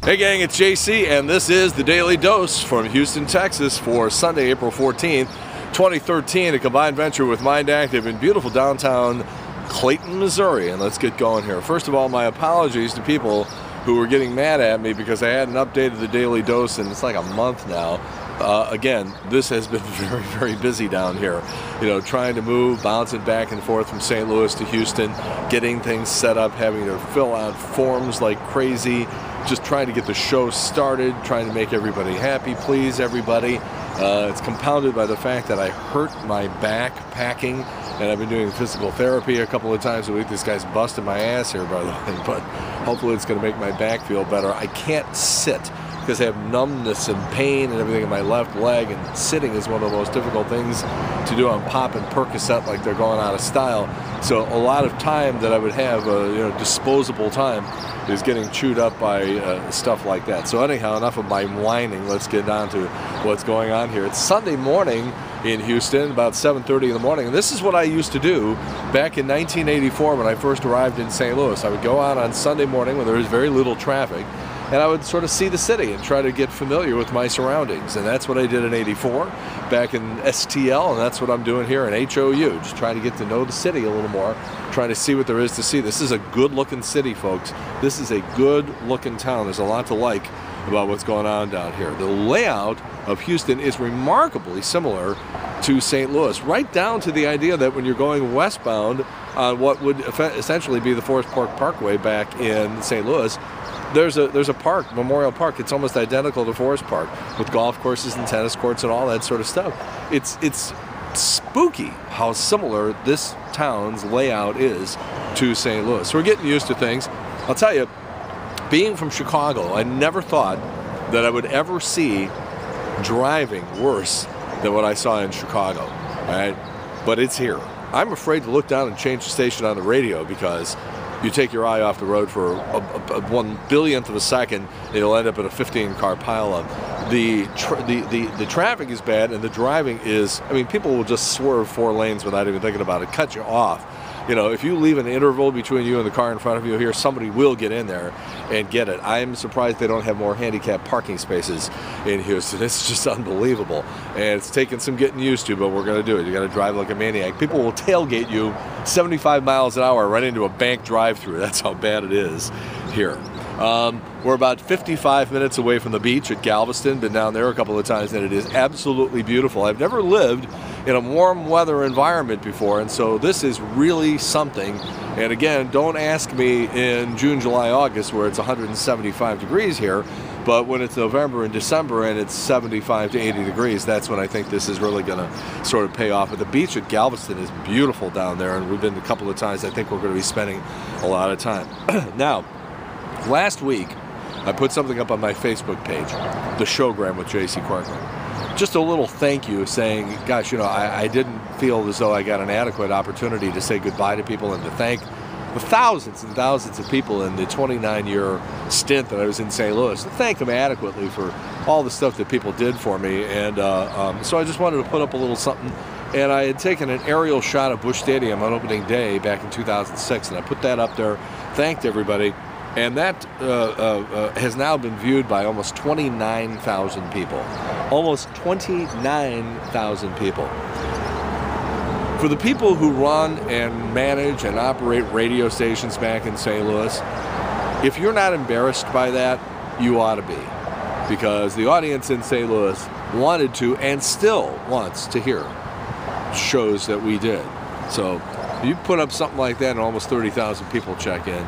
Hey gang, it's JC, and this is the Daily Dose from Houston, Texas for Sunday, April 14th, 2013, a combined venture with Mind Active in beautiful downtown Clayton, Missouri. And let's get going here. First of all, my apologies to people who were getting mad at me because I hadn't updated the Daily Dose in it's like a month now. Again, this has been very, very busy down here. You know, trying to move, bouncing back and forth from St. Louis to Houston, getting things set up, having to fill out forms like crazy, just trying to get the show started, trying to make everybody happy, please everybody. It's compounded by the fact that I hurt my back packing, and I've been doing physical therapy a couple of times a week. This guy's busting my ass here, by the way, but hopefully it's going to make my back feel better. I can't sit because I have numbness and pain and everything in my left leg, and sitting is one of the most difficult things to do. I'm popping Percocet like they're going out of style. So a lot of time that I would have, disposable time, is getting chewed up by stuff like that. So anyhow, enough of my whining. Let's get down to what's going on here. It's Sunday morning in Houston, about 7:30 in the morning. And this is what I used to do back in 1984 when I first arrived in St. Louis. I would go out on Sunday morning when there was very little traffic, and I would sort of see the city and try to get familiar with my surroundings. And that's what I did in '84 back in STL, and that's what I'm doing here in HOU, just trying to get to know the city a little more, trying to see what there is to see. This is a good-looking city, folks. This is a good-looking town. There's a lot to like about what's going on down here. The layout of Houston is remarkably similar to St. Louis, right down to the idea that when you're going westbound on what would essentially be the Forest Park Parkway back in St. Louis, there's a park, Memorial Park. It's almost identical to Forest Park, with golf courses and tennis courts and all that sort of stuff. It's spooky how similar this town's layout is to St. Louis. So we're getting used to things. I'll tell you, being from Chicago, I never thought that I would ever see driving worse than what I saw in Chicago, right? But it's here. I'm afraid to look down and change the station on the radio because you take your eye off the road for a 1/1000th of a second, it'll end up in a 15-car pileup. The traffic is bad, and the driving is, I mean, people will just swerve 4 lanes without even thinking about it, cut you off. You know, if you leave an interval between you and the car in front of you here, somebody will get in there and get it. I'm surprised they don't have more handicapped parking spaces in Houston. It's just unbelievable. And it's taken some getting used to, but we're going to do it. You got to drive like a maniac. People will tailgate you 75 miles an hour right into a bank drive-through. That's how bad it is here. We're about 55 minutes away from the beach at Galveston. Been down there a couple of times, and it is absolutely beautiful. I've never lived in a warm weather environment before, and so this is really something. And again, don't ask me in June, July, August where it's 175 degrees here, but when it's November and December and it's 75 to 80 degrees, that's when I think this is really going to sort of pay off. But the beach at Galveston is beautiful down there, and we've been a couple of times. I think we're going to be spending a lot of time. Now, last week, I put something up on my Facebook page, the Showgram with JC Quirkman. Just a little thank you saying, gosh, you know, I didn't feel as though I got an adequate opportunity to say goodbye to people and to thank the thousands and thousands of people in the 29-year stint that I was in St. Louis, to thank them adequately for all the stuff that people did for me. And so I just wanted to put up a little something. And I had taken an aerial shot of Busch Stadium on opening day back in 2006, and I put that up there, thanked everybody. And that has now been viewed by almost 29,000 people. Almost 29,000 people. For the people who run and manage and operate radio stations back in St. Louis, if you're not embarrassed by that, you ought to be. Because the audience in St. Louis wanted to and still wants to hear shows that we did. So you put up something like that and almost 30,000 people check in.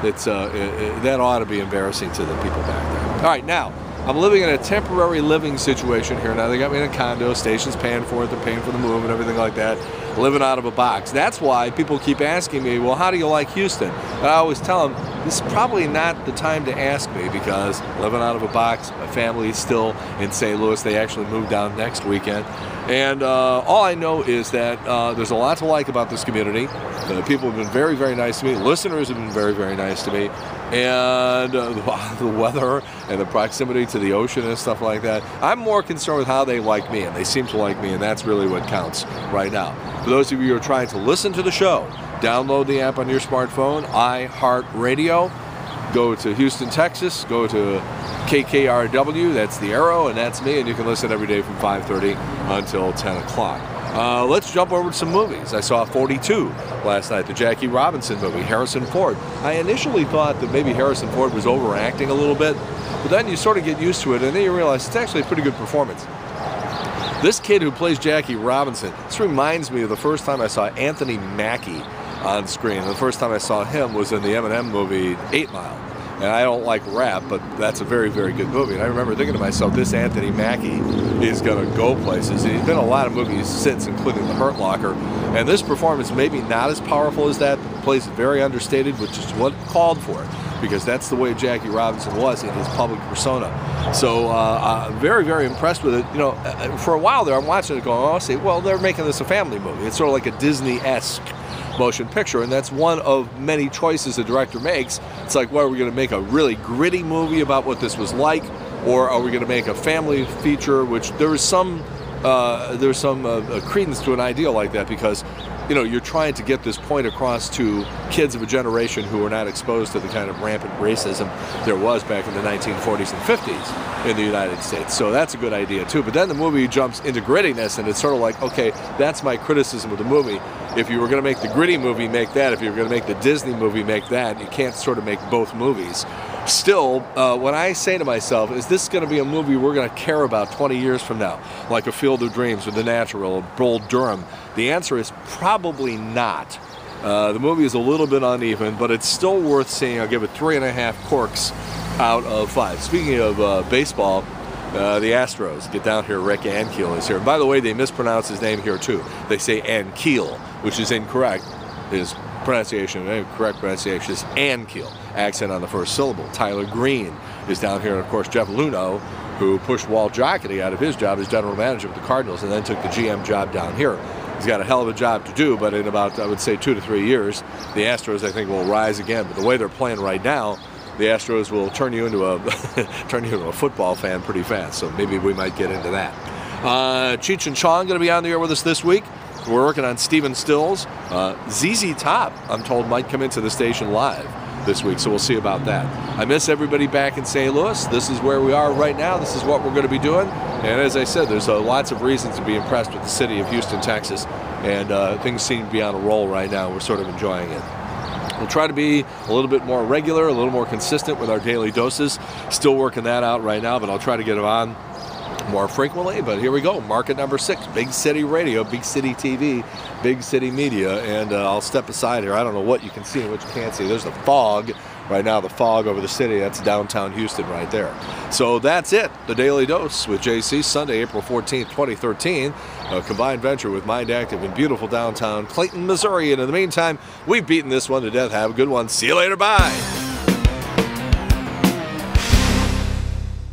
That ought to be embarrassing to the people back there. All right, now, I'm living in a temporary living situation here. Now, they got me in a condo, station's paying for it, they're paying for the move and everything like that, living out of a box. That's why people keep asking me, well, how do you like Houston? And I always tell them, this is probably not the time to ask me because living out of a box, my family is still in St. Louis. They actually moved down next weekend. And all I know is that there's a lot to like about this community. People have been very, very nice to me. Listeners have been very, very nice to me. And the weather and the proximity to the ocean and stuff like that. I'm more concerned with how they like me, and they seem to like me, and that's really what counts right now. For those of you who are trying to listen to the show, download the app on your smartphone, iHeartRadio. go to Houston, Texas, go to KKRW, that's the Arrow, and that's me, and you can listen every day from 5:30 until 10 o'clock. Let's jump over to some movies. I saw 42 last night, the Jackie Robinson movie, Harrison Ford. I initially thought that maybe Harrison Ford was overacting a little bit, but then you sort of get used to it, and then you realize it's actually a pretty good performance. This kid who plays Jackie Robinson, this reminds me of the first time I saw Anthony Mackie on screen. The first time I saw him was in the Eminem movie 8 Mile. And I don't like rap, but that's a very, very good movie. And I remember thinking to myself, this Anthony Mackie is going to go places. He's been in a lot of movies since, including The Hurt Locker. And this performance maybe not as powerful as that, but plays very understated, which is what called for it, because that's the way Jackie Robinson was in his public persona. So very, very impressed with it. You know, for a while there, I'm watching it going, oh, see, well, they're making this a family movie. It's sort of like a Disney-esque motion picture, and that's one of many choices the director makes. It's like, well, are we going to make a really gritty movie about what this was like, or are we going to make a family feature? Which there's some credence to an idea like that, because you know, you're trying to get this point across to kids of a generation who are not exposed to the kind of rampant racism there was back in the 1940s and 50s in the United States. So that's a good idea too. But then the movie jumps into grittiness, and it's sort of like, okay, that's my criticism of the movie. If you were going to make the gritty movie, make that. If you were going to make the Disney movie, make that. You can't sort of make both movies. Still, what I say to myself, is this going to be a movie we're going to care about 20 years from now, like A Field of Dreams or The Natural or Bull Durham? The answer is probably not. The movie is a little bit uneven, but it's still worth seeing. I'll give it 3.5 corks out of 5. Speaking of baseball, the Astros get down here. Rick Ankiel is here. And by the way, they mispronounce his name here too. They say Ankiel, which is incorrect. His pronunciation, correct pronunciation, is Ankiel. Accent on the first syllable. Tyler Green is down here, and of course Jeff Luhnow, who pushed Walt Jocketty out of his job as general manager of the Cardinals and then took the GM job down here. He's got a hell of a job to do, but in about, I would say, 2 to 3 years, the Astros, I think, will rise again. But the way they're playing right now, the Astros will turn you into a a football fan pretty fast. So maybe we might get into that. Cheech and Chong going to be on the air with us this week. We're working on Stephen Stills. ZZ Top, I'm told, might come into the station live this week, so we'll see about that. I miss everybody back in St. Louis. This is where we are right now. This is what we're going to be doing. And as I said, there's lots of reasons to be impressed with the city of Houston, Texas. And things seem to be on a roll right now. We're sort of enjoying it. We'll try to be a little bit more regular, a little more consistent with our daily doses. Still working that out right now, but I'll try to get them on more frequently. But here we go, market number 6, Big City Radio, Big City TV, Big City Media. And I'll step aside here. I don't know what you can see and what you can't see. There's the fog right now, the fog over the city. That's downtown Houston right there. So that's it, the Daily Dose with JC, Sunday, April 14th, 2013. A combined venture with Mind Active in beautiful downtown Clayton, Missouri. And in the meantime, we've beaten this one to death. Have a good one. See you later. Bye.